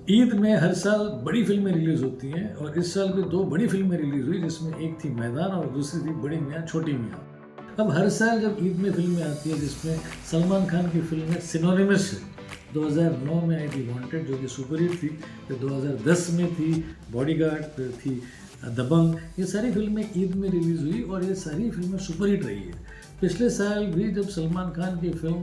ईद में हर साल बड़ी फिल्में रिलीज़ होती हैं और इस साल भी दो बड़ी फिल्में रिलीज़ हुई, जिसमें एक थी मैदान और दूसरी थी बड़ी मियाँ छोटी मियाँ। अब हर साल जब ईद में फिल्में आती है जिसमें सलमान खान की फिल्म है सिनोनिमस है। 2009 में आई थी वांटेड जो कि सुपरहिट थी, फिर 2010 में थी बॉडीगार्ड, फिर थी दबंग। ये सारी फिल्में ईद में रिलीज़ हुई और ये सारी फिल्में सुपरहिट रही है। पिछले साल भी जब सलमान खान की फिल्म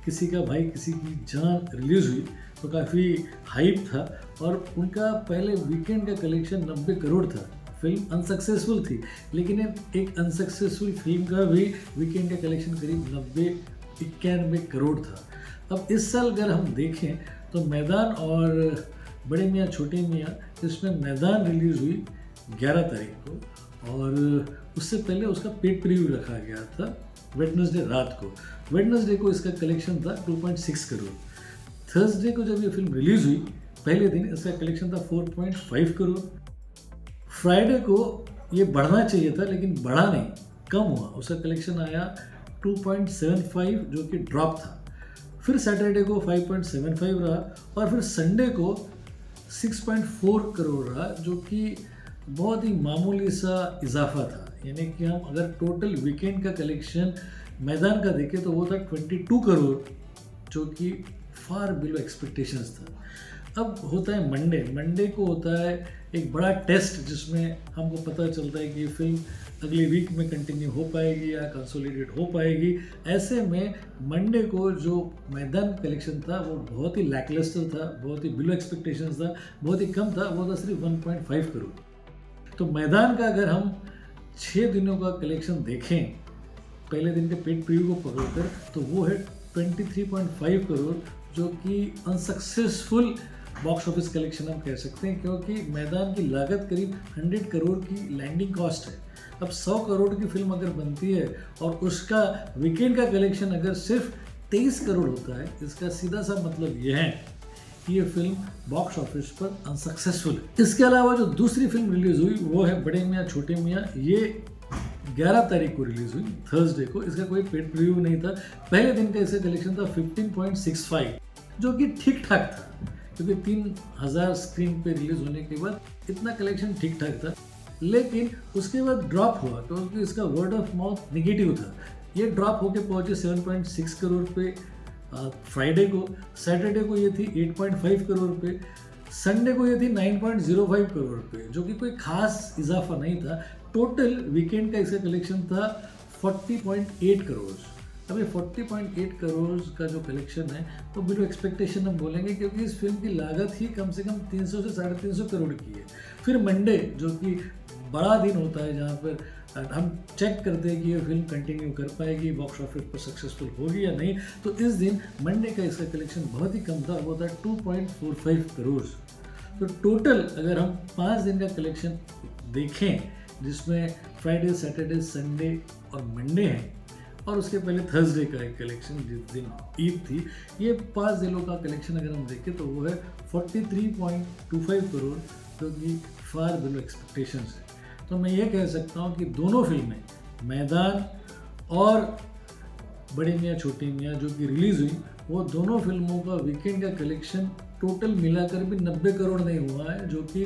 किसी का भाई किसी की जान रिलीज़ हुई तो काफ़ी हाइप था और उनका पहले वीकेंड का कलेक्शन 90 करोड़ था। फिल्म अनसक्सेसफुल थी, लेकिन एक अनसक्सेसफुल फिल्म का भी वीकेंड का कलेक्शन करीब 91 करोड़ था। अब इस साल अगर हम देखें तो मैदान और बड़े मियाँ छोटे मियाँ, इसमें मैदान रिलीज़ हुई 11 तारीख को और उससे पहले उसका पेड प्रीव्यू रखा गया था वेडनेसडे रात को। वेडनेसडे को इसका कलेक्शन था 2.6 करोड़। थर्सडे को जब ये फिल्म रिलीज़ हुई पहले दिन इसका कलेक्शन था 4.5 करोड़। फ्राइडे को ये बढ़ना चाहिए था लेकिन बढ़ा नहीं, कम हुआ, उसका कलेक्शन आया 2.75 जो कि ड्रॉप था। फिर सैटरडे को 5.75 रहा और फिर संडे को 6.4 करोड़ रहा, जो कि बहुत ही मामूली सा इजाफा था। यानी कि हम अगर टोटल वीकेंड का कलेक्शन मैदान का देखें तो वो था 22 करोड़, जो कि फार बिलो एक्सपेक्टेशंस था। अब होता है मंडे को होता है एक बड़ा टेस्ट जिसमें हमको पता चलता है कि ये फिल्म अगली वीक में कंटिन्यू हो पाएगी या कंसोलिडेट हो पाएगी। ऐसे में मंडे को जो मैदान कलेक्शन था वो बहुत ही लैकलस्टर था, बहुत ही बिलो एक्सपेक्टेशंस था, बहुत ही कम था, वो था सिर्फ 1.5 करोड़। तो मैदान का अगर हम 6 दिनों का कलेक्शन देखें पहले दिन के पेड प्रीव्यू को पकड़कर तो वो है 23.5 करोड़, जो कि अनसक्सेसफुल बॉक्स ऑफिस कलेक्शन हम कह सकते हैं, क्योंकि मैदान की लागत करीब 100 करोड़ की लैंडिंग कॉस्ट है। अब 100 करोड़ की फिल्म अगर बनती है और उसका वीकेंड का कलेक्शन अगर सिर्फ 23 करोड़ होता है, इसका सीधा सा मतलब यह है कि ये फिल्म बॉक्स ऑफिस पर अनसक्सेसफुल है। इसके अलावा जो दूसरी फिल्म रिलीज़ हुई वो है बड़े मियाँ छोटे मियाँ। ये 11 तारीख को रिलीज़ हुई, थर्सडे को। इसका कोई पेड प्रीव्यू नहीं था। पहले दिन का इसका कलेक्शन था 15.65, जो कि ठीक ठाक था, क्योंकि 3000 स्क्रीन पे रिलीज़ होने के बाद इतना कलेक्शन ठीक ठाक था। लेकिन उसके बाद ड्रॉप हुआ क्योंकि इसका वर्ड ऑफ माउथ निगेटिव था। ये ड्रॉप होकर पहुंचे 7.6 करोड़ पे फ्राइडे को। सैटरडे को ये थी 8.5 करोड़ पे। संडे को ये थी 9.05 करोड़ पे, जो कि कोई खास इजाफा नहीं था। टोटल वीकेंड का इसका कलेक्शन था 40.8 करोड़। अब ये 40.8 करोड़ का जो कलेक्शन है वो बिलो एक्सपेक्टेशन हम बोलेंगे, क्योंकि इस फिल्म की लागत ही कम से कम 300 से 350 करोड़ की है। फिर मंडे जो कि बड़ा दिन होता है जहाँ पर हम चेक करते हैं कि ये फिल्म कंटिन्यू कर पाएगी, बॉक्स ऑफिस पर सक्सेसफुल होगी या नहीं, तो इस दिन मंडे का इसका कलेक्शन बहुत ही कम था, वो था 2.45 करोड़। तो टोटल अगर हम 5 दिन का कलेक्शन देखें जिसमें फ्राइडे, सैटरडे, संडे और मंडे है और उसके पहले थर्सडे का एक कलेक्शन जिस दिन ईद थी, ये 5 दिनों का कलेक्शन अगर हम देखें तो वो है 43.25 करोड़, जो कि फार बिलो एक्सपेक्टेशंस है। तो मैं ये कह सकता हूँ कि दोनों फिल्में मैदान और बड़े मियाँ छोटी मियाँ जो कि रिलीज़ हुई, वो दोनों फिल्मों का वीकेंड का कलेक्शन टोटल मिलाकर भी 90 करोड़ नहीं हुआ है, जो कि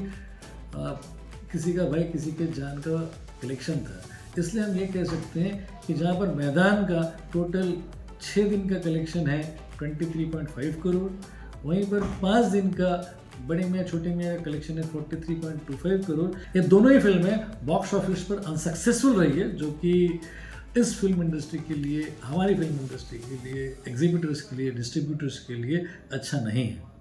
किसी का भाई किसी के जान का कलेक्शन था। इसलिए हम ये कह सकते हैं कि जहाँ पर मैदान का टोटल 6 दिन का कलेक्शन है 23.5 करोड़, वहीं पर 5 दिन का बड़े मियाँ छोटे मियाँ का कलेक्शन है 43.25 करोड़। ये दोनों ही फिल्में बॉक्स ऑफिस पर अनसक्सेसफुल रही है, जो कि इस फिल्म इंडस्ट्री के लिए, हमारी फिल्म इंडस्ट्री के लिए, एग्जीबिटर्स के लिए, डिस्ट्रीब्यूटर्स के लिए अच्छा नहीं है।